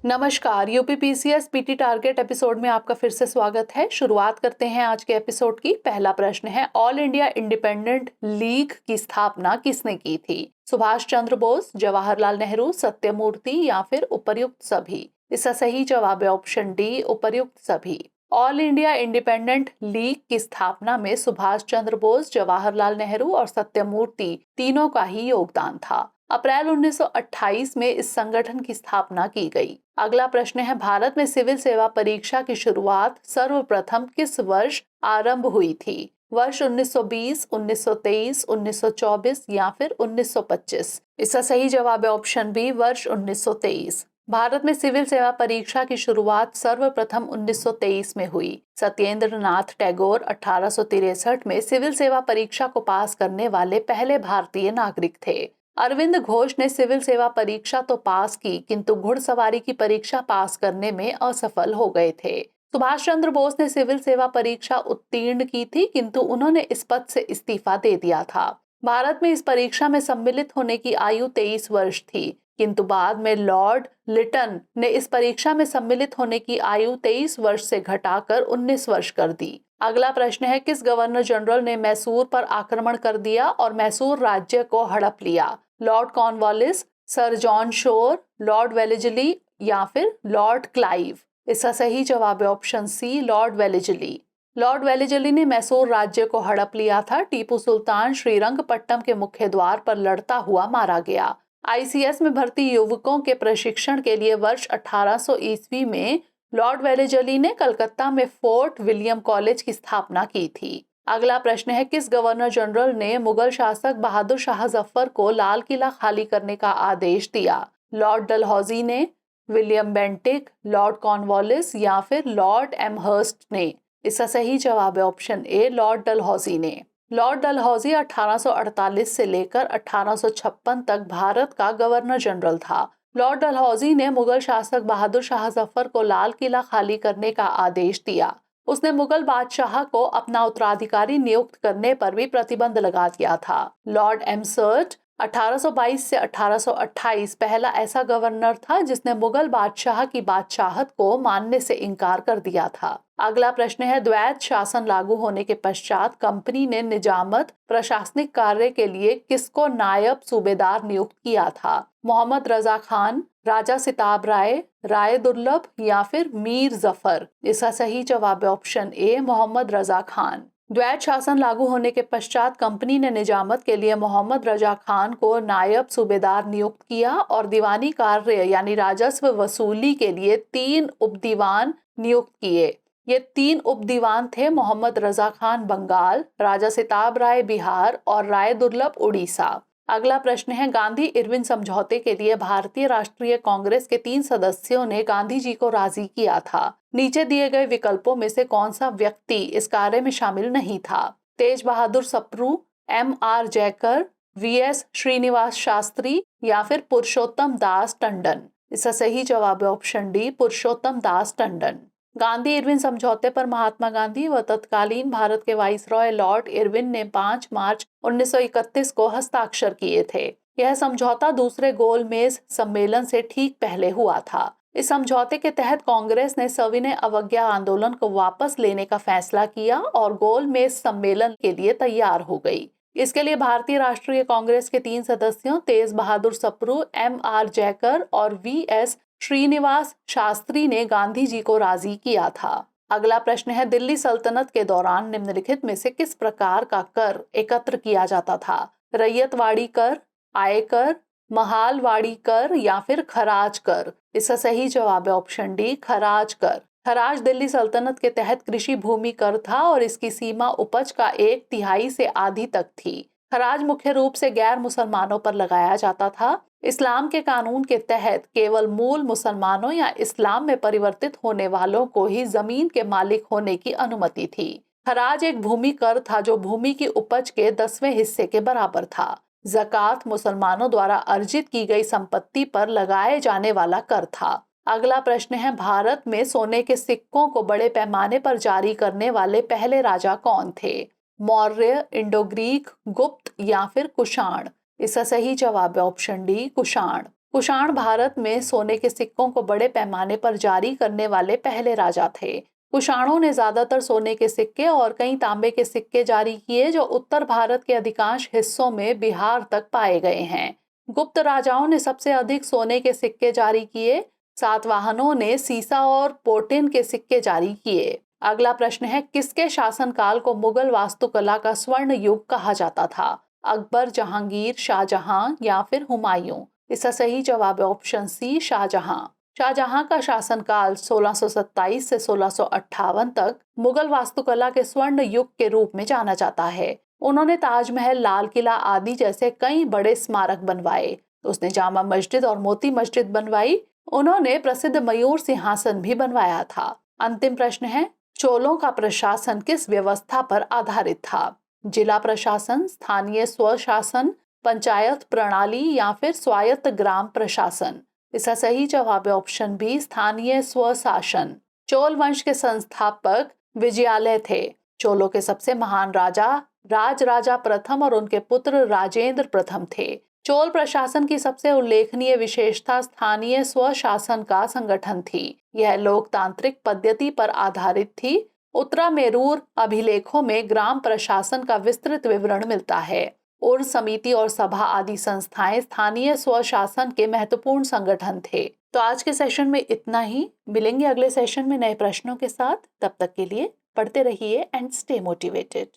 नमस्कार, UPPCS PT target episode में आपका फिर से स्वागत है। शुरुआत करते हैं आज के एपिसोड की। पहला प्रश्न है, ऑल इंडिया इंडिपेंडेंट लीग की स्थापना किसने की थी? सुभाष चंद्र बोस, जवाहरलाल नेहरू, सत्यमूर्ति या फिर उपर्युक्त सभी? इसका सही जवाब है ऑप्शन डी, उपर्युक्त सभी। ऑल इंडिया इंडिपेंडेंट लीग की स्थापना में सुभाष चंद्र बोस, जवाहरलाल नेहरू और सत्यमूर्ति तीनों का ही योगदान था। अप्रैल 1928 में इस संगठन की स्थापना की गई। अगला प्रश्न है, भारत में सिविल सेवा परीक्षा की शुरुआत सर्वप्रथम किस वर्ष आरंभ हुई थी? वर्ष 1920, 1923, 1924 या फिर 1925? इसका सही जवाब है ऑप्शन बी, वर्ष 1923। भारत में सिविल सेवा परीक्षा की शुरुआत सर्वप्रथम 1923 में हुई। सत्येंद्र नाथ टैगोर 1863 में सिविल सेवा परीक्षा को पास करने वाले पहले भारतीय नागरिक थे। अरविंद घोष ने सिविल सेवा परीक्षा तो पास की, किंतु घुड़सवारी की परीक्षा पास करने में असफल हो गए थे। सुभाष चंद्र बोस ने सिविल सेवा परीक्षा उत्तीर्ण की थी, किंतु उन्होंने इस पद से इस्तीफा दे दिया था। भारत में इस परीक्षा में सम्मिलित होने की आयु 23 वर्ष थी, किंतु बाद में लॉर्ड लिटन ने इस परीक्षा में सम्मिलित होने की आयु 23 वर्ष से घटाकर 19 वर्ष कर दी। अगला प्रश्न है, किस गवर्नर जनरल ने मैसूर पर आक्रमण कर दिया और मैसूर राज्य को हड़प लिया? Lord Cornwallis, Sir John Shore, Lord Wellesley या फिर लॉर्ड क्लाइव? इसका सही जवाब है option C, Lord Wellesley. Lord Wellesley ने मैसूर राज्य को हड़प लिया था। टीपू सुल्तान श्रीरंगपट्टनम के मुख्य द्वार पर लड़ता हुआ मारा गया। आईसीएस में भर्ती युवकों के प्रशिक्षण के लिए वर्ष 1800 ईस्वी में लॉर्ड वेलेस्ली ने कलकत्ता में फोर्ट विलियम कॉलेज की स्थापना की थी। अगला प्रश्न है, किस गवर्नर जनरल ने मुगल शासक बहादुर शाह जफर को लाल किला खाली करने का आदेश दिया? लॉर्ड डलहौजी ने, विलियम बेंटिक, लॉर्ड कॉर्नवालिस या फिर लॉर्ड एमहर्स्ट ने? इसका सही जवाब है ऑप्शन ए, लॉर्ड डलहौजी ने। लॉर्ड डलहौजी 1848 से लेकर 1856 तक भारत का गवर्नर जनरल था। लॉर्ड डलहौजी ने मुगल शासक बहादुर शाह जफर को लाल किला खाली करने का आदेश दिया। उसने मुगल बादशाह को अपना उत्तराधिकारी नियुक्त करने पर भी प्रतिबंध लगा दिया था। लॉर्ड एमसर्ट 1822 से 1828 पहला ऐसा गवर्नर था जिसने मुगल बादशाह की बादशाहत को मानने से इनकार कर दिया था। अगला प्रश्न है, द्वैध शासन लागू होने के पश्चात कंपनी ने निजामत प्रशासनिक कार्य के लिए किसको नायब सूबेदार नियुक्त किया था? मोहम्मद रजा खान, राजा सिताब राय, राय दुर्लभ या फिर मीर जफर? इसका सही जवाब है ऑप्शन ए, मोहम्मद रजा खान। द्वैध शासन लागू होने के पश्चात कंपनी ने निजामत के लिए मोहम्मद रजा खान को नायब सूबेदार नियुक्त किया और दीवानी कार्य यानी राजस्व वसूली के लिए 3 उपदीवान नियुक्त किए। ये 3 उपदीवान थे मोहम्मद रजा खान बंगाल, राजा सिताब राय बिहार और राय दुर्लभ उड़ीसा। अगला प्रश्न है, गांधी इरविन समझौते के लिए भारतीय राष्ट्रीय कांग्रेस के 3 सदस्यों ने गांधी जी को राजी किया था। नीचे दिए गए विकल्पों में से कौन सा व्यक्ति इस कार्य में शामिल नहीं था? तेज बहादुर सप्रू, एम.आर. जयकर, वी.एस. श्रीनिवास शास्त्री या फिर पुरुषोत्तम दास टंडन? इसका सही जवाब है ऑप्शन डी, पुरुषोत्तम दास टंडन। गांधी इरविन समझौते पर महात्मा गांधी व तत्कालीन भारत के वाइसरॉय लॉर्ड इरविन ने 5 मार्च 1931 को हस्ताक्षर किए थे। यह समझौता दूसरे गोलमेज सम्मेलन से ठीक पहले हुआ था। इस समझौते के तहत कांग्रेस ने सविनय अवज्ञा आंदोलन को वापस लेने का फैसला किया और गोलमेज सम्मेलन के लिए तैयार हो गई। इसके लिए भारतीय राष्ट्रीय कांग्रेस के 3 सदस्यों तेज बहादुर सप्रू, एम.आर. जयकर और वी.एस. श्रीनिवास शास्त्री ने गांधी जी को राजी किया था। अगला प्रश्न है, दिल्ली सल्तनत के दौरान निम्नलिखित में से किस प्रकार का कर एकत्र किया जाता था? रैयतवाड़ी कर, आयकर, महालवाड़ी कर या फिर खराज कर? इसका सही जवाब है ऑप्शन डी, खराज कर। खराज दिल्ली सल्तनत के तहत कृषि भूमि कर था और इसकी सीमा उपज का 1/3 से आधी तक थी। खराज मुख्य रूप से गैर मुसलमानों पर लगाया जाता था। इस्लाम के कानून के तहत केवल मूल मुसलमानों या इस्लाम में परिवर्तित होने वालों को ही जमीन के मालिक होने की अनुमति थी। खराज एक भूमि कर था जो भूमि की उपज के 10वें हिस्से के बराबर था। ज़कात मुसलमानों द्वारा अर्जित की गई संपत्ति पर लगाए जाने वाला कर था। अगला प्रश्न है, भारत में सोने के सिक्कों को बड़े पैमाने पर जारी करने वाले पहले राजा कौन थे? मौर्य, इंडो ग्रीक, गुप्त या फिर कुषाण? इसका सही जवाब है ऑप्शन डी, कुषाण। कुषाण भारत में सोने के सिक्कों को बड़े पैमाने पर जारी करने वाले पहले राजा थे। कुषाणों ने ज्यादातर सोने के सिक्के और कई तांबे के सिक्के जारी किए, जो उत्तर भारत के अधिकांश हिस्सों में बिहार तक पाए गए हैं। गुप्त राजाओं ने सबसे अधिक सोने के सिक्के जारी किए। सातवाहनों ने सीसा और पोटिन के सिक्के जारी किए। अगला प्रश्न है, किसके शासनकाल को मुगल वास्तुकला का स्वर्ण युग कहा जाता था? अकबर, जहांगीर, शाहजहां या फिर हुमायूं? इसका सही जवाब है ऑप्शन सी, शाहजहां। शाहजहां का शासनकाल 1627 से 1658 तक मुगल वास्तुकला के स्वर्ण युग के रूप में जाना जाता है। उन्होंने ताजमहल, लाल किला आदि जैसे कई बड़े स्मारक बनवाए। उसने जामा मस्जिद और मोती मस्जिद बनवाई। उन्होंने प्रसिद्ध मयूर सिंहासन भी बनवाया था। अंतिम प्रश्न है, चोलों का प्रशासन किस व्यवस्था पर आधारित था? जिला प्रशासन, स्थानीय स्वशासन, पंचायत प्रणाली या फिर स्वायत्त ग्राम प्रशासन? इसका सही जवाब है ऑप्शन बी, स्थानीय स्वशासन। चोल वंश के संस्थापक विजयालय थे। चोलों के सबसे महान राजा राजराजा प्रथम और उनके पुत्र राजेंद्र प्रथम थे। चोल प्रशासन की सबसे उल्लेखनीय विशेषता स्थानीय स्वशासन का संगठन थी। यह लोकतांत्रिक पद्धति पर आधारित थी। उत्तरामेरूर अभिलेखों में ग्राम प्रशासन का विस्तृत विवरण मिलता है। उर समिति और सभा आदि संस्थाएं स्थानीय स्वशासन के महत्वपूर्ण संगठन थे। तो आज के सेशन में इतना ही। मिलेंगे अगले सेशन में नए प्रश्नों के साथ। तब तक के लिए पढ़ते रहिए एंड स्टे मोटिवेटेड।